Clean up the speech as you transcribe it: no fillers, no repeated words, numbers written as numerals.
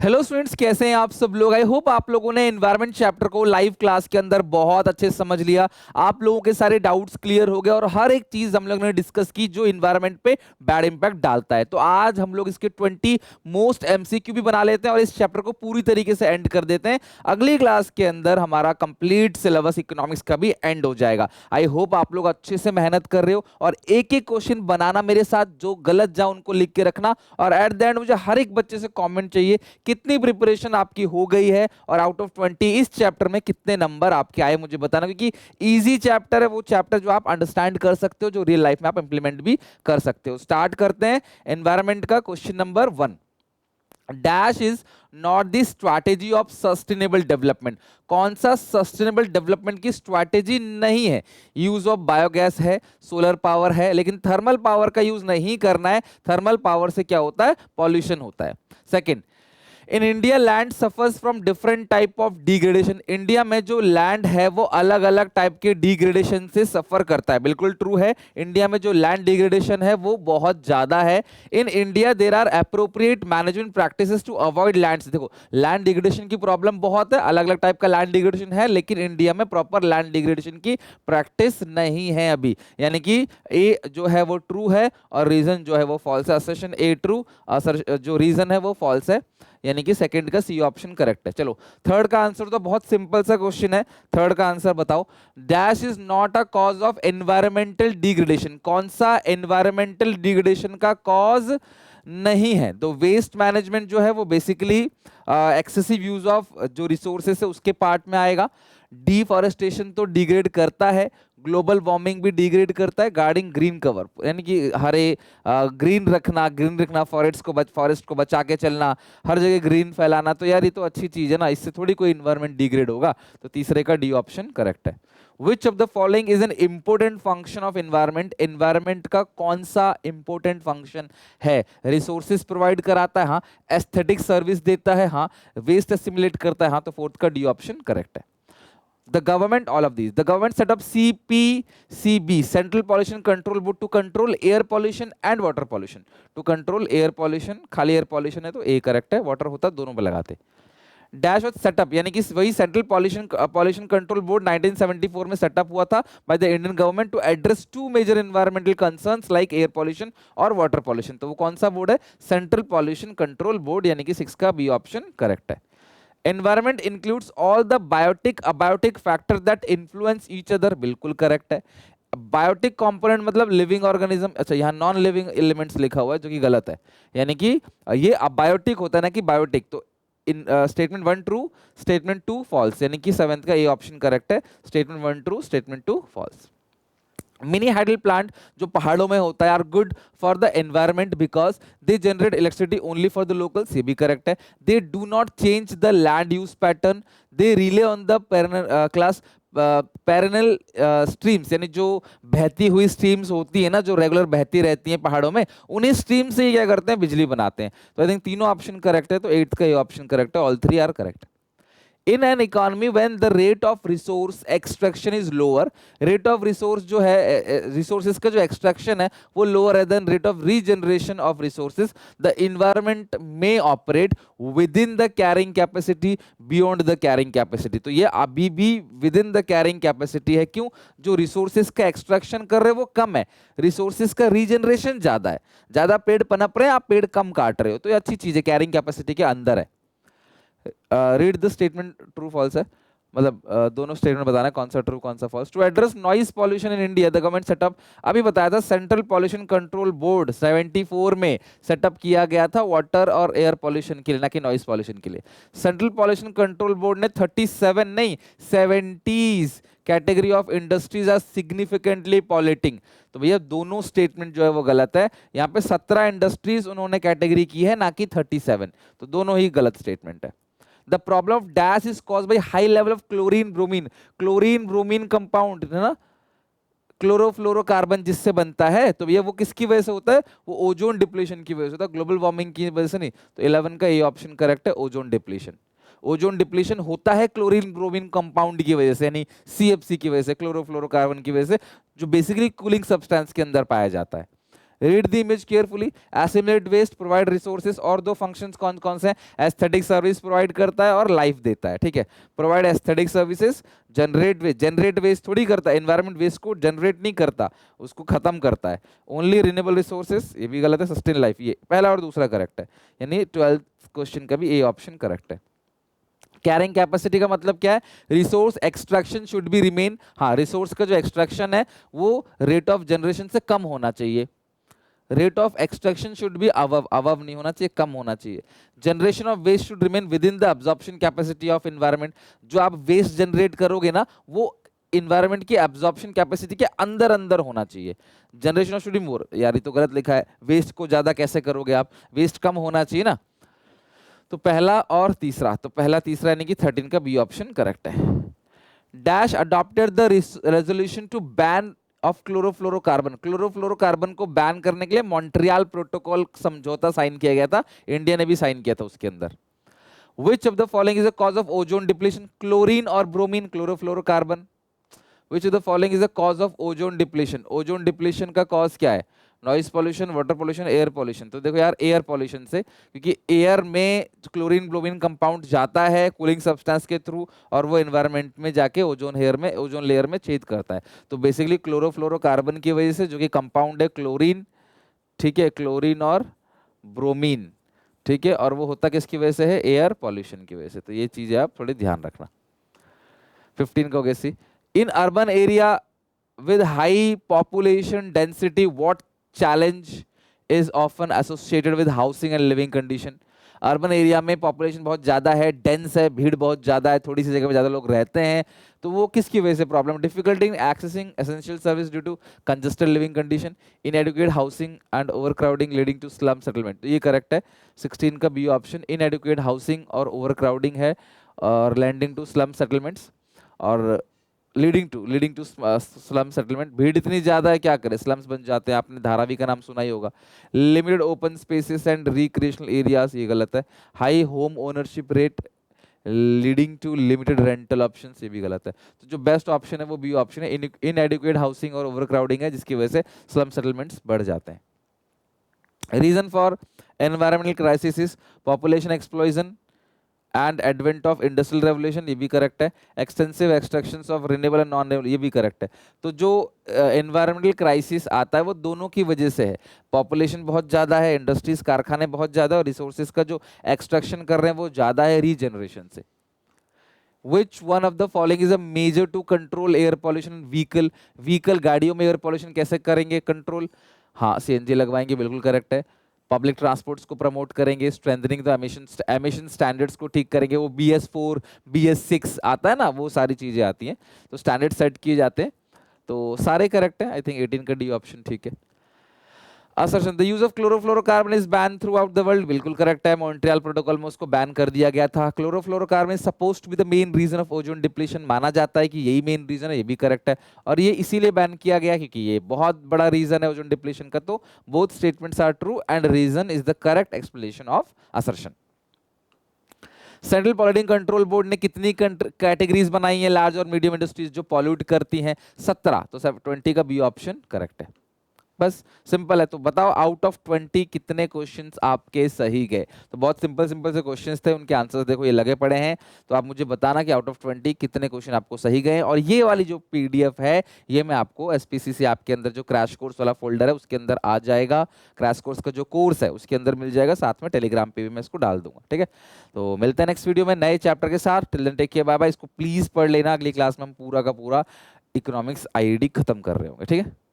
Hello students, कैसे हैं आप सब लोग। आई होप आप लोगों ने एनवायरनमेंट चैप्टर को लाइव क्लास के अंदर बहुत अच्छे से समझ लिया। आप लोगों के सारे डाउट्स क्लियर हो गए और हर एक चीज हम लोगों ने डिस्कस की जो एनवायरनमेंट पे बैड इंपैक्ट डालता है। तो आज हम लोग इसके 20 मोस्ट एमसीक्यू भी बना लेते हैं और इस चैप्टर को पूरी तरीके से एंड कर देते हैं। अगली क्लास के अंदर हमारा कंप्लीट सिलेबस इकोनॉमिक्स का भी एंड हो जाएगा। आई होप आप लोग अच्छे से मेहनत कर रहे हो और एक एक क्वेश्चन बनाना मेरे साथ, जो गलत जाए उनको लिख के रखना। और एट द एंड मुझे हर एक बच्चे से कॉमेंट चाहिए कितनी प्रिपरेशन आपकी हो गई है और आउट ऑफ 20 इस चैप्टर में कितने नंबर आपके आए, मुझे बताना। क्योंकि इजी चैप्टर है वो चैप्टर जो आप अंडरस्टैंड कर सकते हो, जो रियल लाइफ में आप इंप्लीमेंट भी कर सकते हो। स्टार्ट करते हैं एनवायरनमेंट का। Question number 1, dash is not the strategy of sustainable development. कौन सा सस्टेनेबल डेवलपमेंट की स्ट्रैटेजी नहीं है? यूज ऑफ बायोगैस है, सोलर पावर है, लेकिन थर्मल पावर का यूज नहीं करना है। थर्मल पावर से क्या होता है? पॉल्यूशन होता है। Second, in India land suffers from different type of degradation. India में जो लैंड है वो अलग अलग टाइप के डिग्रेडेशन से सफर करता है। बिल्कुल ट्रू है, इंडिया में जो लैंड डिग्रेडेशन है वो बहुत ज्यादा है। In India there are appropriate management practices to avoid lands. देखो, लैंड डिग्रेडेशन की प्रॉब्लम बहुत है, अलग अलग टाइप का लैंड डिग्रेडेशन है, लेकिन इंडिया में प्रॉपर लैंड डिग्रेडेशन की प्रैक्टिस नहीं है अभी। यानी कि ए जो है वो ट्रू है और रीजन जो है वो फॉल्स है। असर्शन ए ट्रू, जो रीजन है वो फॉल्स है, यानी कि सेकंड का सी ऑप्शन करेक्ट है। चलो थर्ड का आंसर तो बहुत सिंपल सा क्वेश्चन है। थर्ड का आंसर बताओ। Dash is not a cause of environmental degradation. कौन सा एनवायरमेंटल डिग्रेडेशन का कॉज नहीं है? तो वेस्ट मैनेजमेंट जो है वो बेसिकली एक्सेसिव यूज ऑफ जो रिसोर्सेस है उसके पार्ट में आएगा। डिफॉरेस्टेशन तो डिग्रेड करता है, ग्लोबल वार्मिंग भी डिग्रेड करता है। गार्डिंग ग्रीन कवर यानी कि हरे ग्रीन रखना, फॉरेस्ट को बचा के चलना, हर जगह ग्रीन फैलाना। तो यार ये तो अच्छी चीज है ना, इससे थोड़ी कोई इन्वायरमेंट डिग्रेड होगा। तो तीसरे का डी ऑप्शन करेक्ट है। विच of the following is an important function of environment. Environment का कौन सा इंपोर्टेंट फंक्शन है? रिसोर्सेज प्रोवाइड कराता है, हाँ। एस्थेटिक सर्विस देता है, हाँ। वेस्ट एसिमुलेट करता है, हाँ। तो फोर्थ का डी ऑप्शन करेक्ट है। The government, all of these. The government set up CPCB, Central Pollution Control Board, to control air pollution and water pollution. To control air pollution, खाली air pollution है तो A correct है, water होता दोनों पे लगाते। Dash was setup, यानी कि वही सेंट्रल पॉल्यूशन कंट्रोल बोर्ड 1974 में सेटअप हुआ था by the Indian government to address to major environmental concerns like air pollution और वाटर पॉल्यूशन। तो वो कौन सा बोर्ड है? सेंट्रल पॉल्यूशन कंट्रोल बोर्ड, यानी कि 6 का बी ऑप्शन करेक्ट है। Environment includes all the biotic abiotic factor that influence each other, बिल्कुल करेक्ट है। बायोटिक कंपोनेंट मतलब लिविंग ऑर्गेनिज्म, अच्छा यहाँ नॉन लिविंग एलिमेंट्स लिखा हुआ है जो कि गलत है। यानी कि ये अबायोटिक होता है ना कि बायोटिक। तो इन स्टेटमेंट 1 ट्रू, स्टेटमेंट 2 फॉल्स, यानी कि 7th का ए ऑप्शन करेक्ट है। Statement 1 true, statement 2 false. Mini hydel plant जो पहाड़ों में होता है are good for the environment because they generate electricity only for the locals, ये भी करेक्ट है। They do not change the land use pattern, they rely on the perennial streams, यानी जो बहती हुई स्ट्रीम्स होती है ना, जो रेगुलर बहती रहती हैं पहाड़ों में, उन्हीं स्ट्रीम से ये क्या करते हैं? बिजली बनाते हैं। तो आई थिंक तीनों ऑप्शन करेक्ट है, तो 8th का ये ऑप्शन करेक्ट है। All 3 are correct. In an economy when the rate of resource extraction is lower, rate of resource जो है, रिसोर्सेज का जो एक्सट्रैक्शन है वो लोअर है than rate of regeneration of resources, the environment में operate within the carrying capacity beyond the carrying capacity. तो ये अभी भी within the carrying capacity है। क्यों? जो रिसोर्सेज का एक्सट्रैक्शन कर रहे हो वो कम है, रिसोर्सेज का रीजनरेशन ज्यादा है। ज्यादा पेड़ पनप रहे हैं, आप पेड़ कम काट रहे हो, तो ये अच्छी चीज है, कैरिंग कैपेसिटी के अंदर है। Read the statement, true false है, मतलब दोनों स्टेटमेंट बताना है कौन सा ट्रू कौन सा false. To address noise pollution in India the government setup, अभी बताया था सेंट्रल पॉल्यूशन कंट्रोल बोर्ड 74 में सेटअप किया गया था वाटर और एयर पॉल्यूशन के लिए, ना कि नॉइज पॉल्यूशन के लिए। सेंट्रल पॉल्यूशन कंट्रोल बोर्ड ने 37 नहीं 70s category of industries are significantly polluting. तो भैया दोनों स्टेटमेंट जो है वो गलत है। यहाँ पे 17 इंडस्ट्रीज उन्होंने कैटेगरी की है, ना कि 37, तो दोनों ही गलत स्टेटमेंट है। The problem of dash is caused by high level of chlorine bromine, chlorine bromine compound है ना, क्लोरोफ्लोरोकार्बन जिससे बनता है। तो ये वो किसकी वजह से होता है? वो ओजोन डिप्लीशन की वजह से होता है, ग्लोबल वार्मिंग की वजह से नहीं। तो 11 का ये ऑप्शन करेक्ट है, ओजोन डिप्लीशन। ओजोन डिप्लीशन होता है क्लोरीन ब्रोमीन कंपाउंड की वजह से, यानी CFC की वजह से, क्लोरोफ्लोरोकार्बन की वजह से, जो बेसिकली कूलिंग सब्सटेंस के अंदर पाया जाता है। Read the image carefully, assimilate waste, provide resources, और दो फंक्शंस कौन कौन से हैं, एस्थेटिक सर्विस प्रोवाइड करता है और लाइफ देता है, ठीक है। Provide aesthetic services, generate waste थोड़ी करता है, एनवायरमेंट वेस्ट को जनरेट नहीं करता, उसको खत्म करता है। ओनली रिन्यूएबल रिसोर्सेज, ये भी गलत है, सस्टेन लाइफ, ये पहला और दूसरा करेक्ट है, यानी 12th क्वेश्चन का भी ए ऑप्शन करेक्ट है। कैरिंग कैपेसिटी का मतलब क्या है, resource extraction should be remain, हाँ रिसोर्स का जो एक्सट्रैक्शन है वो रेट ऑफ जनरेशन से कम होना चाहिए, rate of extraction should be above नहीं होना चाहिए, कम होना चाहिए। Generation of waste should remain within the absorption capacity of environment, जो आप वेस्ट जनरेट करोगे ना वो इन्वायरमेंट की एब्जॉर्प्शन कैपेसिटी के अंदर अंदर होना चाहिए। Generation of should be more, यार ये तो गलत लिखा है, वेस्ट को ज्यादा कैसे करोगे आप, वेस्ट कम होना चाहिए ना। तो पहला और तीसरा, तो पहला तीसरा यानी कि 13 का बी ऑप्शन करेक्ट है। Dash adopted the resolution to ban of chlorofluorocarbon, chlorofluorocarbon को बैन करने के लिए मॉन्ट्रियल प्रोटोकॉल समझौता साइन किया गया था, इंडिया ने भी साइन किया था उसके अंदर। Which of the following is a cause of ozone depletion, chlorine और bromine, chlorofluorocarbon. Which of the following is a cause of ozone depletion, ozone depletion का कॉज क्या है, noise pollution, water pollution, air pollution. तो देखो यार air pollution से, क्योंकि air में क्लोरीन ब्रोमीन कंपाउंड जाता है कूलिंग सब्सटेंस के थ्रू और वो एनवायरनमेंट में जाके ओजोन लेयर में छेद करता है। तो बेसिकली क्लोरोफ्लोरोकार्बन की वजह से, जो कि कंपाउंड है क्लोरीन, ठीक है, क्लोरीन और ब्रोमीन, ठीक है, और वो होता किसकी वजह से है, एयर पॉल्यूशन की वजह से। तो ये चीजें आप थोड़ी ध्यान रखना। 15 का होगा C, in urban area with high population density what challenge is often associated with housing and living condition। Urban area में पॉपुलेशन बहुत ज़्यादा है, डेंस है, भीड़ बहुत ज़्यादा है, थोड़ी सी जगह में ज़्यादा लोग रहते हैं, तो वो किसकी वजह से problem, difficulty in accessing essential service due to congested living condition, inadequate housing and overcrowding leading to slum settlement. तो ये करेक्ट है 16 का बी ऑप्शन, इनएडुकेट हाउसिंग और ओवरक्राउडिंग है और लैंडिंग टू स्लम सेटलमेंट्स और लीडिंग टू स्लम सेटलमेंट। भीड़ इतनी ज्यादा है क्या करे, स्लम्स बन जाते हैं, आपने धारावी का नाम सुना ही होगा। Limited open spaces and recreational areas, ये गलत है। High home ownership rate leading to limited rental options, ये भी गलत है। तो जो बेस्ट ऑप्शन है वो बी ऑप्शन है, इनएडिक्वेट हाउसिंग और ओवरक्राउडिंग है, जिसकी वजह से स्लम सेटलमेंट्स बढ़ जाते हैं। Reason for environmental crisis is population explosion and advent of industrial revolution, ये भी करेक्ट है। Extensive extractions of renewable and non renewable, ये भी करेक्ट है। तो जो एनवायरमेंटल क्राइसिस आता है वो दोनों की वजह से है, पॉपुलेशन बहुत ज़्यादा है, इंडस्ट्रीज कारखाने बहुत ज़्यादा और रिसोर्सेज का जो एक्सट्रैक्शन कर रहे हैं वो ज़्यादा है रीजनरेशन से। Which one of the following is a major to control air pollution vehicle, गाड़ियों में एयर पॉल्यूशन कैसे करेंगे कंट्रोल, हाँ सीएनजी लगवाएंगे, बिल्कुल करेक्ट है। पब्लिक ट्रांसपोर्ट्स को प्रमोट करेंगे, स्ट्रेंथनिंग द एमिशन स्टैंडर्ड्स को ठीक करेंगे, वो BS4 BS6 आता है ना, वो सारी चीजें आती हैं, तो स्टैंडर्ड सेट किए जाते हैं। तो सारे करेक्ट है, आई थिंक 18 का डी ऑप्शन ठीक है। Assertion, the use of chlorofluorocarbon is ban throughout the world, बिल्कुल करेक्ट है, मॉन्ट्रियल प्रोटोकॉल में उसको बैन कर दिया गया था। Chlorofluorocarbon is supposed to be the main reason of ozone depletion, माना जाता है कि यही मेन रीजन है, ये भी करेक्ट है। और ये इसीलिए बैन किया गया क्योंकि ये बहुत बड़ा रीजन है ओजोन डिप्लीशन का। तो both statements are true and reason is the correct explanation of assertion. Central pollution control board ने कितनी कैटेगरीज बनाई है लार्ज और मीडियम इंडस्ट्रीज जो पॉल्यूट करती हैं, 17, तो 20 का बी ऑप्शन करेक्ट है। बस सिंपल है। तो बताओ आउट ऑफ 20 कितने क्वेश्चंस आपके सही गए। तो बहुत सिंपल से क्वेश्चंस थे, उनके आंसर्स देखो ये लगे पड़े हैं। तो आप मुझे बताना कि आउट ऑफ 20 कितने क्वेश्चन आपको सही गए। और ये वाली जो पीडीएफ है ये मैं आपको SPCC आपके अंदर जो क्रैश कोर्स वाला फोल्डर है उसके अंदर आ जाएगा। क्रैश कोर्स का जो कोर्स है उसके अंदर मिल जाएगा, साथ में टेलीग्राम पे भी मैं इसको डाल दूंगा। ठीक है, तो मिलते हैं नेक्स्ट वीडियो में नए चैप्टर के साथ। Till then take care, bye bye. इसको प्लीज पढ़ लेना, अगली क्लास में हम पूरा का पूरा इकोनॉमिक्स IID खत्म कर रहे होंगे। ठीक है।